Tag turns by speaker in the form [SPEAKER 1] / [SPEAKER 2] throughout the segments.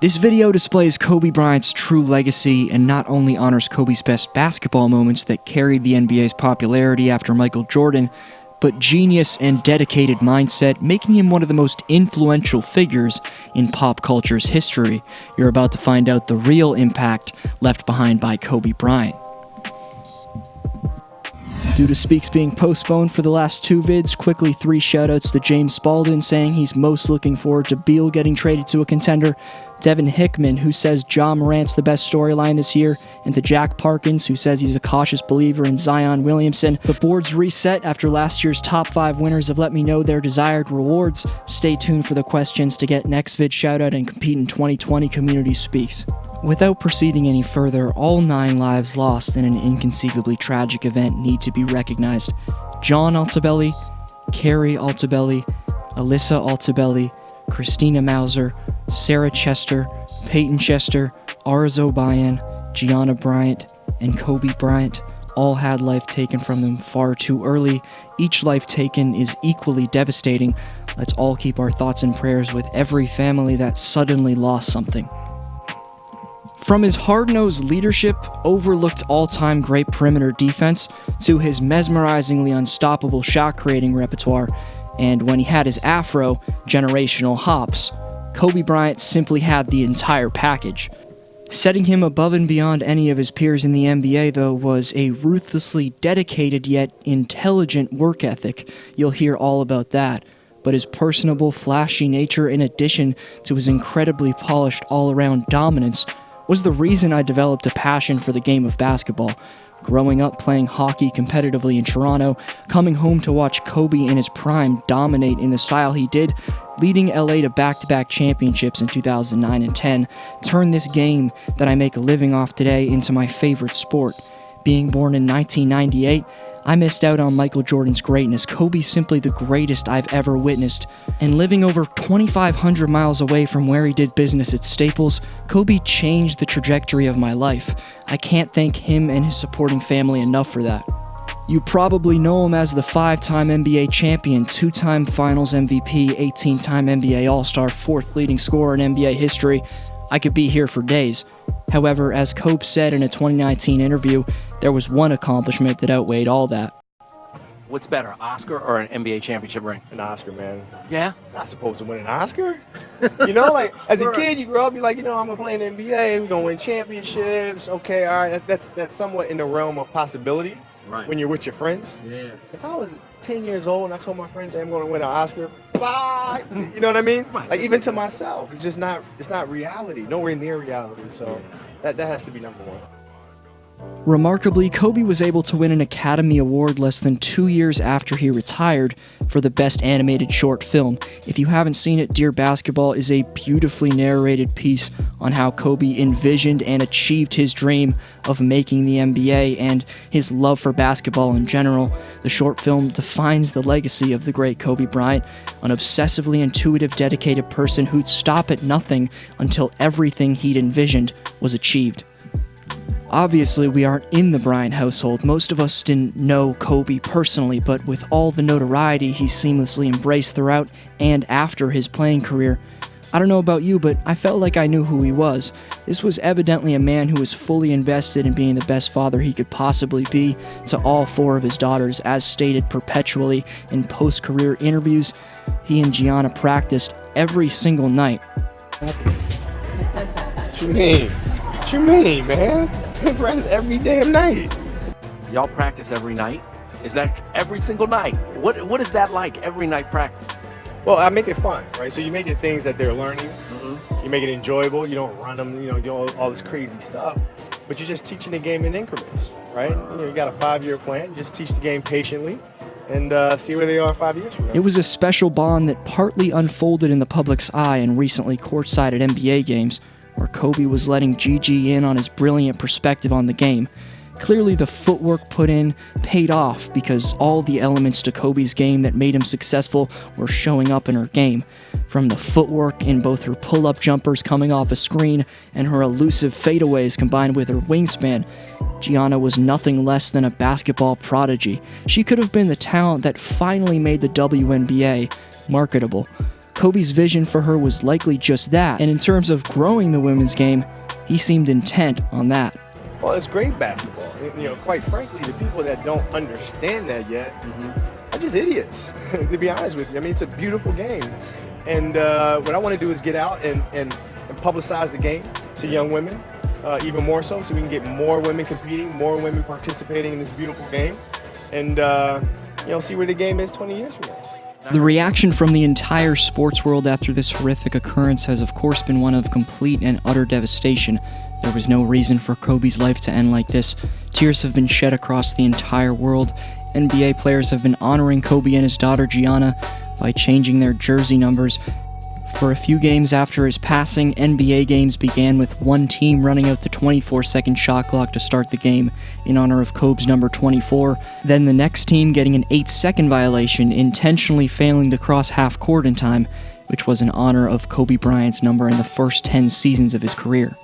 [SPEAKER 1] This video displays Kobe Bryant's true legacy and not only honors Kobe's best basketball moments that carried the NBA's popularity after Michael Jordan, but genius and dedicated mindset, making him one of the most influential figures in pop culture's history. You're about to find out the real impact left behind by Kobe Bryant. Due to Speaks being postponed for the last two vids, quickly 3 shoutouts to James Spalding saying he's most looking forward to Beal getting traded to a contender, Devin Hickman, who says Ja Morant's the best storyline this year, and to Jack Parkins, who says he's a cautious believer in Zion Williamson. The board's reset after last year's top 5 winners have let me know their desired rewards. Stay tuned for the questions to get next vid shoutout and compete in 2020 Community Speaks. Without proceeding any further, all 9 lives lost in an inconceivably tragic event need to be recognized. John Altobelli, Carrie Altobelli, Alyssa Altobelli, Christina Mauser, Sarah Chester, Peyton Chester, Arzo Bayan, Gianna Bryant, and Kobe Bryant all had life taken from them far too early. Each life taken is equally devastating. Let's all keep our thoughts and prayers with every family that suddenly lost something. From his hard-nosed leadership, overlooked all-time great perimeter defense, to his mesmerizingly unstoppable shot-creating repertoire, and when he had his afro, generational hops, Kobe Bryant simply had the entire package. Setting him above and beyond any of his peers in the NBA, though, was a ruthlessly dedicated yet intelligent work ethic. You'll hear all about that. But his personable, flashy nature, in addition to his incredibly polished all-around dominance, was the reason I developed a passion for the game of basketball. Growing up playing hockey competitively in Toronto, coming home to watch Kobe in his prime dominate in the style he did, leading LA to back-to-back championships in 2009 and 10, turned this game that I make a living off today into my favorite sport. Being born in 1998, I missed out on Michael Jordan's greatness. Kobe's simply the greatest I've ever witnessed. And living over 2,500 miles away from where he did business at Staples, Kobe changed the trajectory of my life. I can't thank him and his supporting family enough for that. You probably know him as the 5-time NBA champion, 2-time Finals MVP, 18-time NBA All-Star, 4th leading scorer in NBA history. I could be here for days. However, as Kobe said in a 2019 interview, there was one accomplishment that outweighed all that.
[SPEAKER 2] What's better, Oscar or an NBA championship ring?
[SPEAKER 3] An Oscar, man.
[SPEAKER 2] Yeah?
[SPEAKER 3] Not supposed to win an Oscar. You know, like, as a kid, you grow up, you're like, you know, I'm going to play in the NBA, we're going to win championships. Okay, all right, that's somewhat in the realm of possibility when you're with your friends.
[SPEAKER 2] Yeah.
[SPEAKER 3] If I was 10 years old and I told my friends, hey, I'm going to win an Oscar, bye. You know what I mean? Like, even to myself, it's not reality, nowhere near reality. So that has to be number one.
[SPEAKER 1] Remarkably, Kobe was able to win an Academy Award less than 2 years after he retired for the Best Animated Short Film. If you haven't seen it, Dear Basketball is a beautifully narrated piece on how Kobe envisioned and achieved his dream of making the NBA and his love for basketball in general. The short film defines the legacy of the great Kobe Bryant, an obsessively intuitive, dedicated person who'd stop at nothing until everything he'd envisioned was achieved. Obviously, we aren't in the Bryant household. Most of us didn't know Kobe personally, but with all the notoriety he seamlessly embraced throughout and after his playing career, I don't know about you, but I felt like I knew who he was. This was evidently a man who was fully invested in being the best father he could possibly be to all 4 of his daughters, as stated perpetually in post-career interviews. He and Gianna practiced every single night.
[SPEAKER 3] What you mean? What you mean, man? Practice every damn night.
[SPEAKER 2] Y'all practice every night? Is that every single night? What is that like, every night practice?
[SPEAKER 3] Well, I make it fun, right? So you make it things that they're learning. You make it enjoyable. You don't run them, you know, do all this crazy stuff. But you're just teaching the game in increments, right? You know, you got a 5-year plan. Just teach the game patiently and see where they are 5 years from now.
[SPEAKER 1] It was a special bond that partly unfolded in the public's eye and recently courtside at NBA games, where Kobe was letting Gigi in on his brilliant perspective on the game. Clearly, the footwork put in paid off because all the elements to Kobe's game that made him successful were showing up in her game. From the footwork in both her pull-up jumpers coming off a screen and her elusive fadeaways combined with her wingspan, Gianna was nothing less than a basketball prodigy. She could have been the talent that finally made the WNBA marketable. Kobe's vision for her was likely just that, and in terms of growing the women's game, he seemed intent on that.
[SPEAKER 3] Well, it's great basketball. Quite frankly, the people that don't understand that yet are just idiots, to be honest with you. I mean, it's a beautiful game. And what I want to do is get out and publicize the game to young women, even more so we can get more women competing, more women participating in this beautiful game, and see where the game is 20 years from now.
[SPEAKER 1] The reaction from the entire sports world after this horrific occurrence has of course been one of complete and utter devastation. There was no reason for Kobe's life to end like this. Tears have been shed across the entire world. NBA players have been honoring Kobe and his daughter Gianna by changing their jersey numbers. For a few games after his passing, NBA games began with one team running out the 24-second shot clock to start the game in honor of Kobe's number 24, then the next team getting an 8-second violation, intentionally failing to cross half court in time, which was in honor of Kobe Bryant's number in the first 10 seasons of his career.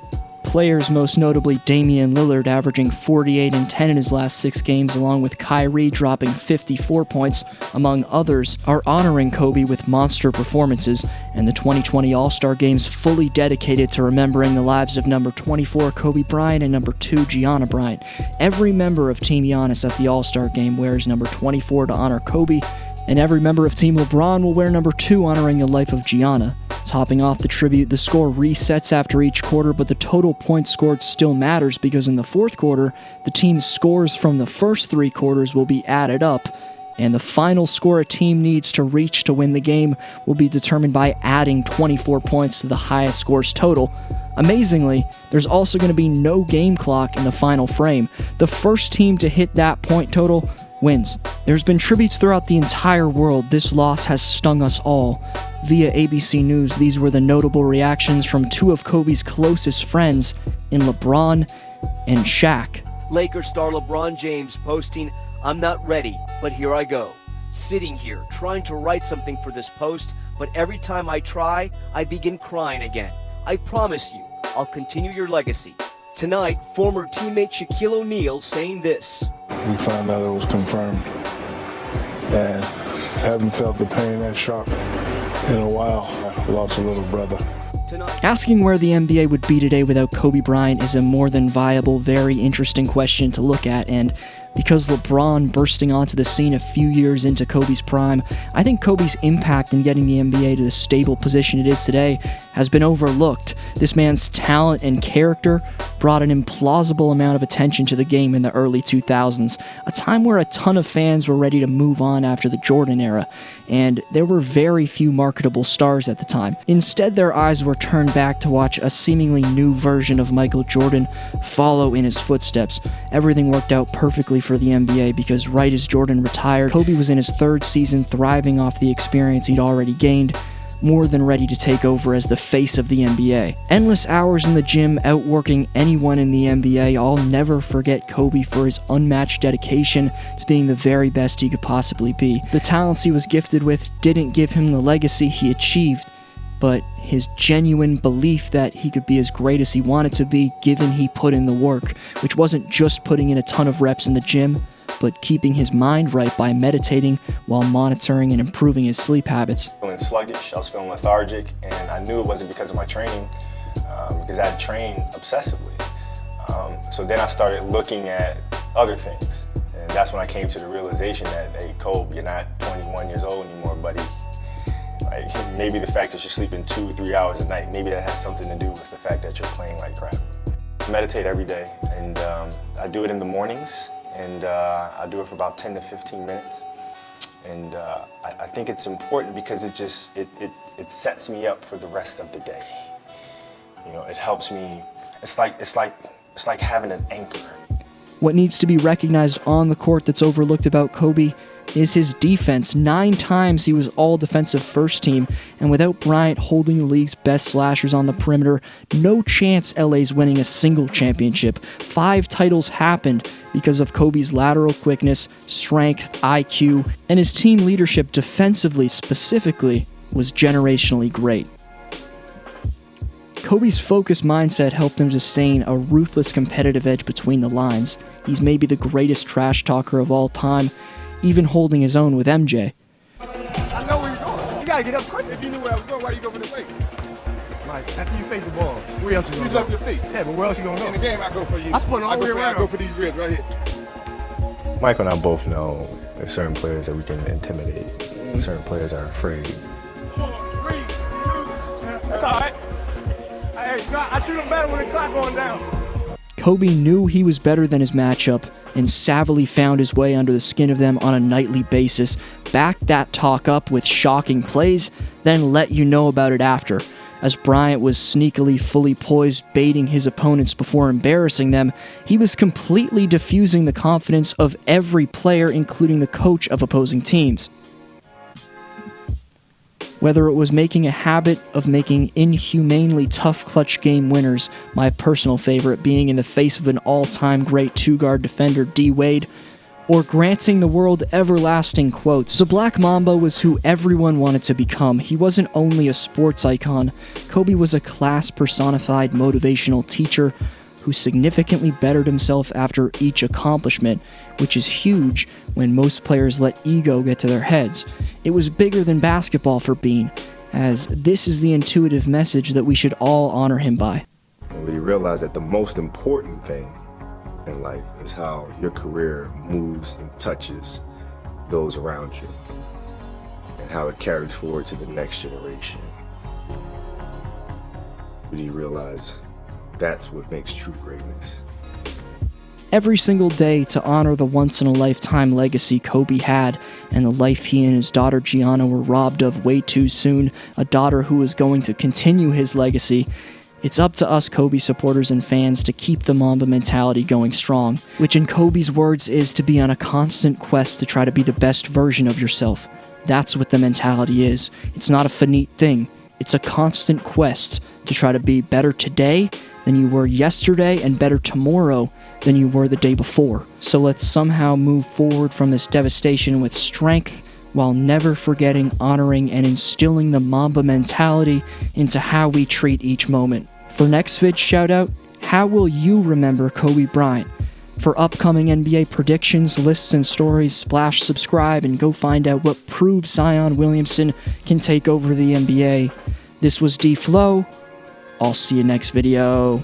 [SPEAKER 1] Players, most notably Damian Lillard, averaging 48 and 10 in his last 6 games, along with Kyrie dropping 54 points, among others, are honoring Kobe with monster performances, and the 2020 All-Star Games fully dedicated to remembering the lives of number 24 Kobe Bryant and number 2 Gianna Bryant. Every member of Team Giannis at the All-Star Game wears number 24 to honor Kobe, and every member of Team LeBron will wear number 2 honoring the life of Gianna. Topping off the tribute, the score resets after each quarter, but the total points scored still matters because in the fourth quarter, the team's scores from the first 3 quarters will be added up, and the final score a team needs to reach to win the game will be determined by adding 24 points to the highest scores total. Amazingly, there's also going to be no game clock in the final frame. The first team to hit that point total wins. There's been tributes throughout the entire world. This loss has stung us all. Via ABC News, these were the notable reactions from 2 of Kobe's closest friends in LeBron and Shaq.
[SPEAKER 4] Lakers star LeBron James posting, "I'm not ready, but here I go. Sitting here, trying to write something for this post, but every time I try, I begin crying again. I promise you, I'll continue your legacy." Tonight, former teammate Shaquille O'Neal saying this.
[SPEAKER 5] We found out it was confirmed, and haven't felt the pain and shock in a while. I lost a little brother.
[SPEAKER 1] Asking where the NBA would be today without Kobe Bryant is a more than viable, very interesting question to look at, and because LeBron bursting onto the scene a few years into Kobe's prime, I think Kobe's impact in getting the NBA to the stable position it is today has been overlooked. This man's talent and character brought an implausible amount of attention to the game in the early 2000s, a time where a ton of fans were ready to move on after the Jordan era, and there were very few marketable stars at the time. Instead, their eyes were turned back to watch a seemingly new version of Michael Jordan follow in his footsteps. Everything worked out perfectly for the NBA because right as Jordan retired, Kobe was in his 3rd season, thriving off the experience he'd already gained, more than ready to take over as the face of the NBA. Endless hours in the gym, outworking anyone in the NBA. I'll never forget Kobe for his unmatched dedication to being the very best he could possibly be. The talents he was gifted with didn't give him the legacy he achieved, but his genuine belief that he could be as great as he wanted to be given he put in the work, which wasn't just putting in a ton of reps in the gym, but keeping his mind right by meditating while monitoring and improving his sleep habits.
[SPEAKER 6] Feeling sluggish, I was feeling lethargic, and I knew it wasn't because of my training, because I had trained obsessively. So then I started looking at other things, and that's when I came to the realization that, hey, Kobe, you're not 21 years old anymore, buddy. Like, maybe the fact that you're sleeping 2 or 3 hours a night, maybe that has something to do with the fact that you're playing like crap. I meditate every day, and I do it in the mornings, and I do it for about 10 to 15 minutes. And I think it's important because it sets me up for the rest of the day. You know, it helps me. It's like having an anchor.
[SPEAKER 1] What needs to be recognized on the court that's overlooked about Kobe is his defense. 9 times he was all-defensive first team, and without Bryant holding the league's best slashers on the perimeter, no chance LA's winning a single championship. 5 titles happened because of Kobe's lateral quickness, strength, IQ, and his team leadership defensively specifically was generationally great. Kobe's focused mindset helped him sustain a ruthless competitive edge between the lines. He's maybe the greatest trash talker of all time, even holding his own with MJ.
[SPEAKER 7] I know where you're going. You
[SPEAKER 3] gotta get up quick.
[SPEAKER 7] If you knew where I was going, why you go for the fake?
[SPEAKER 3] Like, after you face the ball, where else you
[SPEAKER 7] You
[SPEAKER 3] gonna
[SPEAKER 7] left
[SPEAKER 3] go?
[SPEAKER 7] your feet.
[SPEAKER 3] Yeah, but where else you gonna
[SPEAKER 7] In the
[SPEAKER 3] go?
[SPEAKER 7] game, I go for you.
[SPEAKER 3] I spun all the way
[SPEAKER 7] I
[SPEAKER 3] around.
[SPEAKER 7] go for these ribs right here.
[SPEAKER 6] Michael and I both know there's certain players that we can intimidate. Certain players are afraid.
[SPEAKER 7] 4, 3, 2.
[SPEAKER 3] That's all right. I shoot him better when the clock going down.
[SPEAKER 1] Kobe knew he was better than his matchup and savvily found his way under the skin of them on a nightly basis, backed that talk up with shocking plays, then let you know about it after. As Bryant was sneakily fully poised, baiting his opponents before embarrassing them, he was completely diffusing the confidence of every player, including the coach of opposing teams. Whether it was making a habit of making inhumanely tough clutch game winners, my personal favorite being in the face of an all-time great two-guard defender D. Wade, or granting the world everlasting quotes, the Black Mamba was who everyone wanted to become. He wasn't only a sports icon, Kobe was a class-personified motivational teacher who significantly bettered himself after each accomplishment, which is huge when most players let ego get to their heads. It was bigger than basketball for Bean, as this is the intuitive message that we should all honor him by.
[SPEAKER 8] But he realized that the most important thing in life is how your career moves and touches those around you and how it carries forward to the next generation. But he realized that's what makes true greatness.
[SPEAKER 1] Every single day to honor the once-in-a-lifetime legacy Kobe had and the life he and his daughter Gianna were robbed of way too soon, a daughter who is going to continue his legacy. It's up to us Kobe supporters and fans to keep the Mamba mentality going strong, which in Kobe's words is to be on a constant quest to try to be the best version of yourself. That's what the mentality is. It's not a finite thing. It's a constant quest to try to be better today than you were yesterday and better tomorrow than you were the day before. So let's somehow move forward from this devastation with strength while never forgetting, honoring, and instilling the Mamba mentality into how we treat each moment. For next vid shoutout, how will you remember Kobe Bryant? For upcoming NBA predictions, lists, and stories, splash subscribe and go find out what proves Zion Williamson can take over the NBA. This was D-Flow. I'll see you next video.